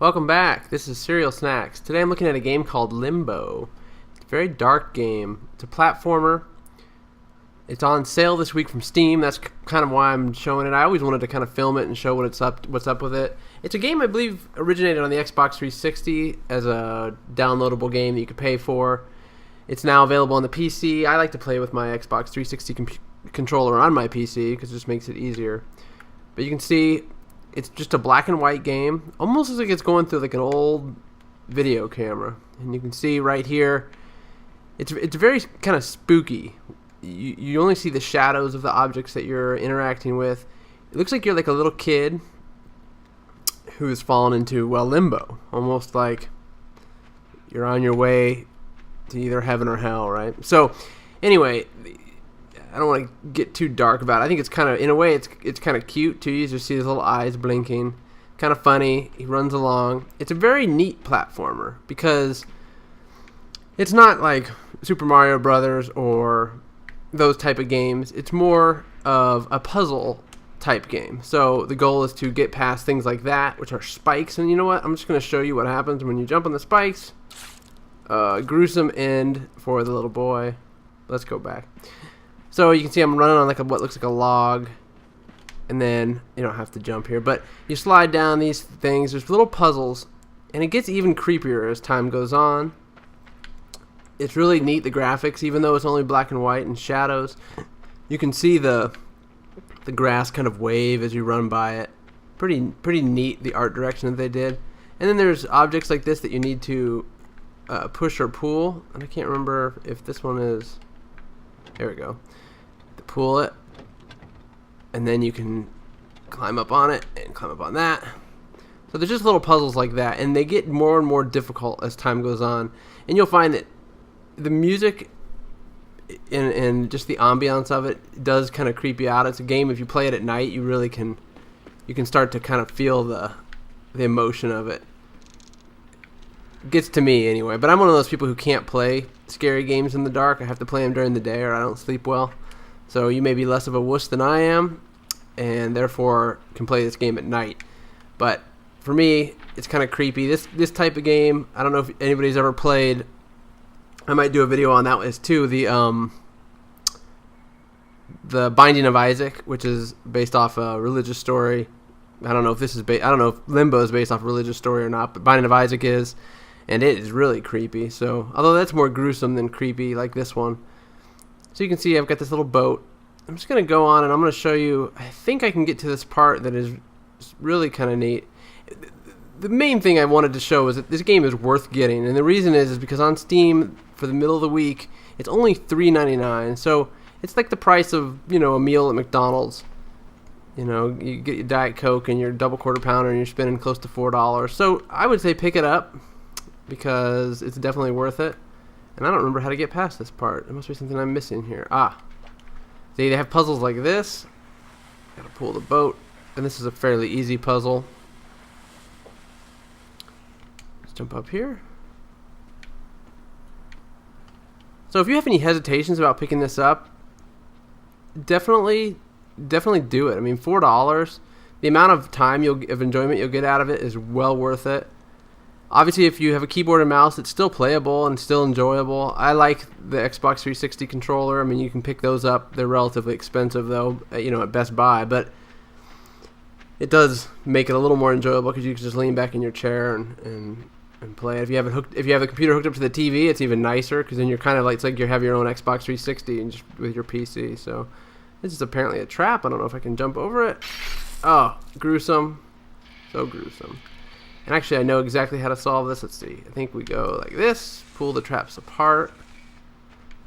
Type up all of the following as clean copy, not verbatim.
Welcome back. This is CerealSnax. Today I'm looking at a game called Limbo. It's a very dark game. It's a platformer. It's on sale this week from Steam. That's kind of why I'm showing it. I always wanted to kind of film it and show what's up with it. It's a game I believe originated on the Xbox 360 as a downloadable game that you could pay for. It's now available on the PC. I like to play with my Xbox 360 controller on my PC because it just makes it easier. But you can see it's just a black and white game. Almost looks like it's going through like an old video camera. And you can see right here, it's very kind of spooky. You only see the shadows of the objects that you're interacting with. It looks like you're like a little kid who has fallen into, well, limbo. Almost like you're on your way to either heaven or hell, right? So, anyway, I don't want to get too dark about it. I think it's kind of, in a way, it's kind of cute too. You just see his little eyes blinking. Kind of funny. He runs along. It's a very neat platformer because it's not like Super Mario Brothers or those type of games. It's more of a puzzle type game. So the goal is to get past things like that, which are spikes. And you know what? I'm just going to show you what happens when you jump on the spikes. Gruesome end for the little boy. Let's go back. So you can see I'm running on like what looks like a log, and then you don't have to jump here, but you slide down these things. There's little puzzles, and it gets even creepier as time goes on. It's really neat, the graphics, even though it's only black and white and shadows. You can see the grass kind of wave as you run by it. Pretty neat, the art direction that they did. And then there's objects like this that you need to push or pull, and I can't remember if this one is. There we go. Pull it, and then you can climb up on it and climb up on that. So there's just little puzzles like that, and they get more and more difficult as time goes on. And you'll find that the music and just the ambiance of it does kind of creep you out. It's a game, if you play it at night, you really can start to kind of feel the emotion of it. It gets to me anyway, but I'm one of those people who can't play scary games in the dark. I have to play them during the day or I don't sleep well. So you may be less of a wuss than I am, and therefore can play this game at night. But for me, it's kind of creepy. This type of game, I don't know if anybody's ever played. I might do a video on that one too. The Binding of Isaac, which is based off a religious story. I don't know if this is I don't know if Limbo is based off a religious story or not, but Binding of Isaac is, and it is really creepy. So, although that's more gruesome than creepy, like this one. So you can see I've got this little boat. I'm just going to go on and I'm going to show you, I think I can get to this part that is really kind of neat. The main thing I wanted to show is that this game is worth getting, and the reason is because on Steam, for the middle of the week, it's only $3.99. So it's like the price of, a meal at McDonald's. You get your Diet Coke and your double quarter pounder and you're spending close to $4. So I would say pick it up because it's definitely worth it. And I don't remember how to get past this part. There must be something I'm missing here. See, they have puzzles like this. Gotta pull the boat. And this is a fairly easy puzzle. Let's jump up here. So if you have any hesitations about picking this up, definitely do it. I mean, $4. The amount of time of enjoyment you'll get out of it is well worth it. Obviously, if you have a keyboard and mouse, it's still playable and still enjoyable. I like the Xbox 360 controller. I mean, you can pick those up. They're relatively expensive, though, at Best Buy. But it does make it a little more enjoyable because you can just lean back in your chair and play it. If you have the computer hooked up to the TV, it's even nicer because then you're kind of like, it's like you have your own Xbox 360 and just with your PC. So this is apparently a trap. I don't know if I can jump over it. Oh, gruesome. So gruesome. And actually, I know exactly how to solve this. Let's see. I think we go like this. Pull the traps apart.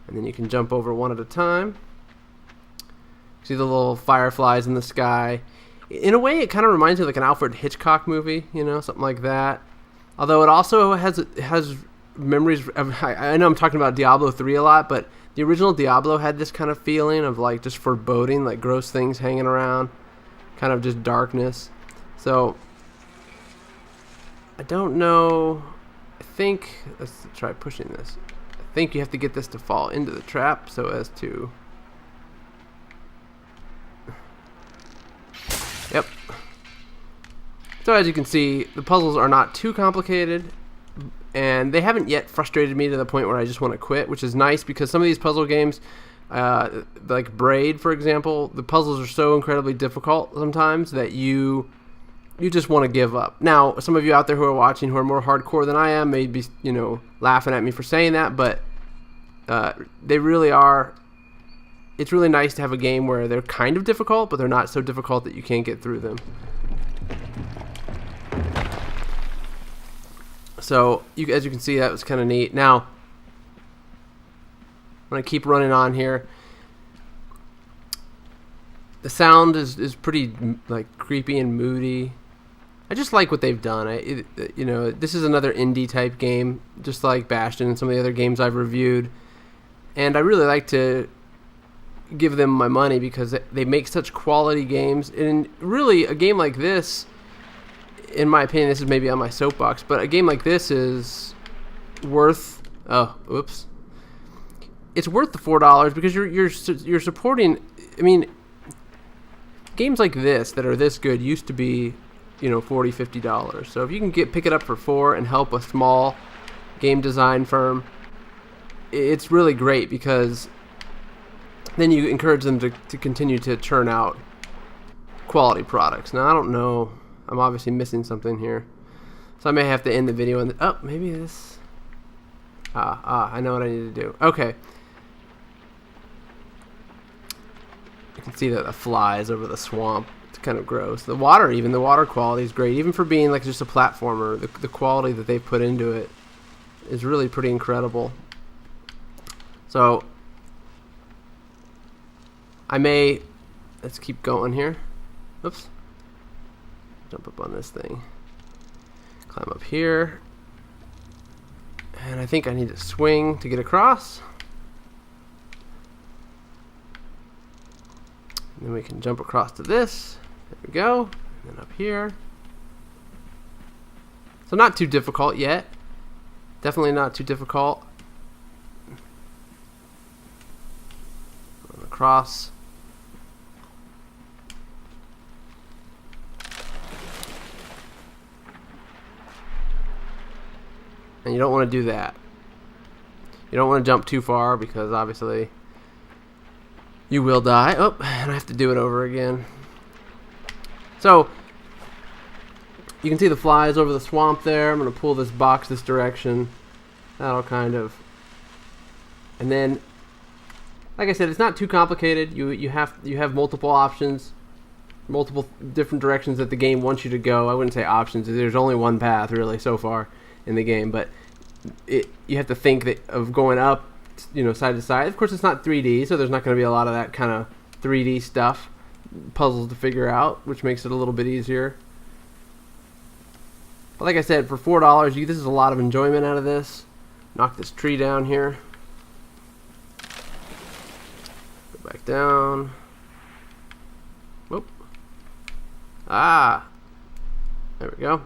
And then you can jump over one at a time. See the little fireflies in the sky. In a way, it kind of reminds me of like an Alfred Hitchcock movie, something like that. Although it also has memories of, I know I'm talking about Diablo 3 a lot, but the original Diablo had this kind of feeling of like just foreboding, like gross things hanging around. Kind of just darkness. So I don't know. I think, let's try pushing this. I think you have to get this to fall into the trap so as to. Yep. So So as you can see, the puzzles are not too complicated, and they haven't yet frustrated me to the point where I just want to quit, which is nice because some of these puzzle games, like Braid, for example, the puzzles are so incredibly difficult sometimes that you just want to give up. Now, some of you out there who are watching who are more hardcore than I am may be, laughing at me for saying that, but they really are. It's really nice to have a game where they're kind of difficult, but they're not so difficult that you can't get through them. So, as you can see, that was kind of neat. Now, I'm going to keep running on here. The sound is pretty like creepy and moody. I just like what they've done. This is another indie type game, just like Bastion and some of the other games I've reviewed. And I really like to give them my money because they make such quality games. And really, a game like this, in my opinion, this is maybe on my soapbox, but a game like this is worth. It's worth the $4 because you're supporting. I mean, games like this that are this good used to be, $40-50. So if you can pick it up for $4 and help a small game design firm, it's really great because then you encourage them to continue to churn out quality products. Now I don't know. I'm obviously missing something here, so I may have to end the video and maybe this. I know what I need to do. Okay. You can see that the flies over the swamp. It's kind of gross. The water quality is great, even for being like just a platformer. The quality that they put into it is really pretty incredible. So let's keep going here. Oops. Jump up on this thing. Climb up here. And I think I need to swing to get across. And then we can jump across to this. There we go. And then up here. So not too difficult yet. Definitely not too difficult. Across. And you don't want to do that. You don't want to jump too far because obviously you will die. Oh, and I have to do it over again. So you can see the flies over the swamp there. I'm going to pull this box this direction. That'll kind of... And then, like I said, it's not too complicated. You have multiple options, multiple different directions that the game wants you to go. I wouldn't say options. There's only one path really so far in the game, but you have to think of going up, side to side. Of course, it's not 3D, so there's not going to be a lot of that kind of 3D stuff, puzzles to figure out, which makes it a little bit easier. But like I said, for $4, this is a lot of enjoyment out of this. Knock this tree down here. Go back down. Whoop. There we go.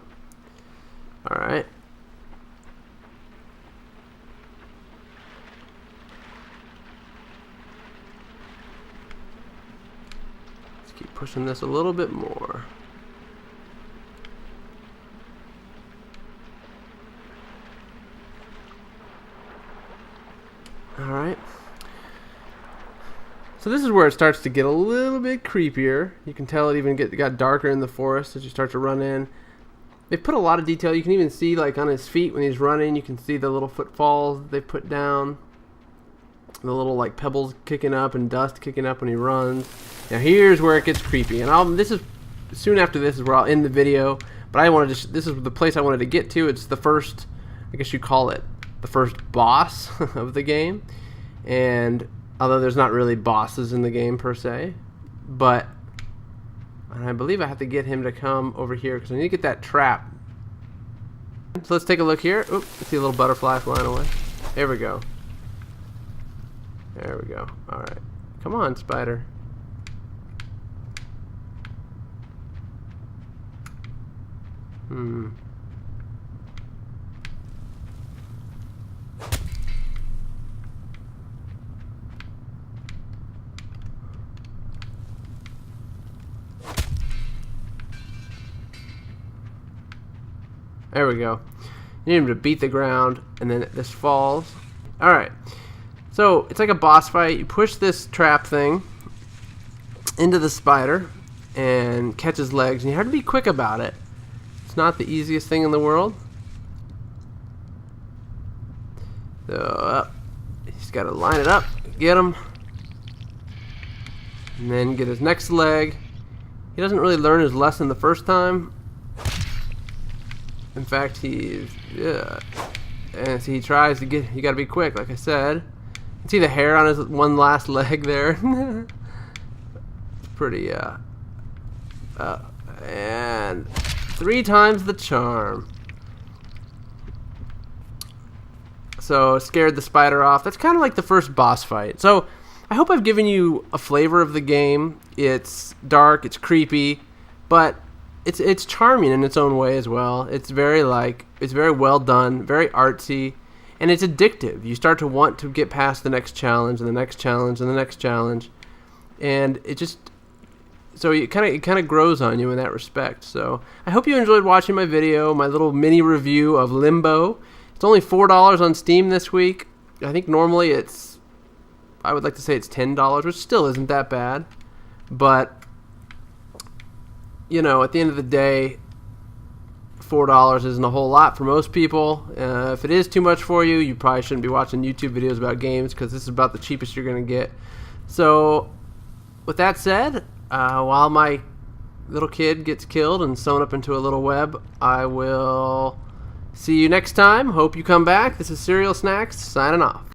All right. Keep pushing this a little bit more. Alright. So this is where it starts to get a little bit creepier. You can tell it even got darker in the forest as you start to run in. They put a lot of detail. You can even see like on his feet when he's running, you can see the little footfalls they put down. The little like pebbles kicking up and dust kicking up when he runs. Now here's where it gets creepy, and this is soon after this is where I'll end the video. But this is the place I wanted to get to. It's the first, I guess you call it, the first boss of the game. And although there's not really bosses in the game per se, but I believe I have to get him to come over here because I need to get that trap. So let's take a look here. Oop, see a little butterfly flying away. There we go. There we go. Alright. Come on, spider. There we go. You need him to beat the ground, and then this falls. Alright. So, it's like a boss fight. You push this trap thing into the spider and catch his legs, and you have to be quick about it. It's not the easiest thing in the world. So, he's got to line it up, get him, and then get his next leg. He doesn't really learn his lesson the first time. In fact, and so he tries to get. You got to be quick, like I said. You can see the hair on his one last leg there. It's pretty. And 3 times the charm. So scared the spider off. That's kind of like the first boss fight. So I hope I've given you a flavor of the game. It's dark, it's creepy, but it's charming in its own way as well. It's very well done, very artsy, and it's addictive. You start to want to get past the next challenge and the next challenge and the next challenge, and it kind of grows on you in that respect. So I hope you enjoyed watching my video, my little mini review of Limbo. It's only $4 on Steam this week. I think normally I would like to say it's $10, which still isn't that bad. But, you know, at the end of the day, $4 isn't a whole lot for most people. If it is too much for you, you probably shouldn't be watching YouTube videos about games, because this is about the cheapest you're going to get. So, with that said, while my little kid gets killed and sewn up into a little web, I will see you next time. Hope you come back. This is CerealSnax signing off.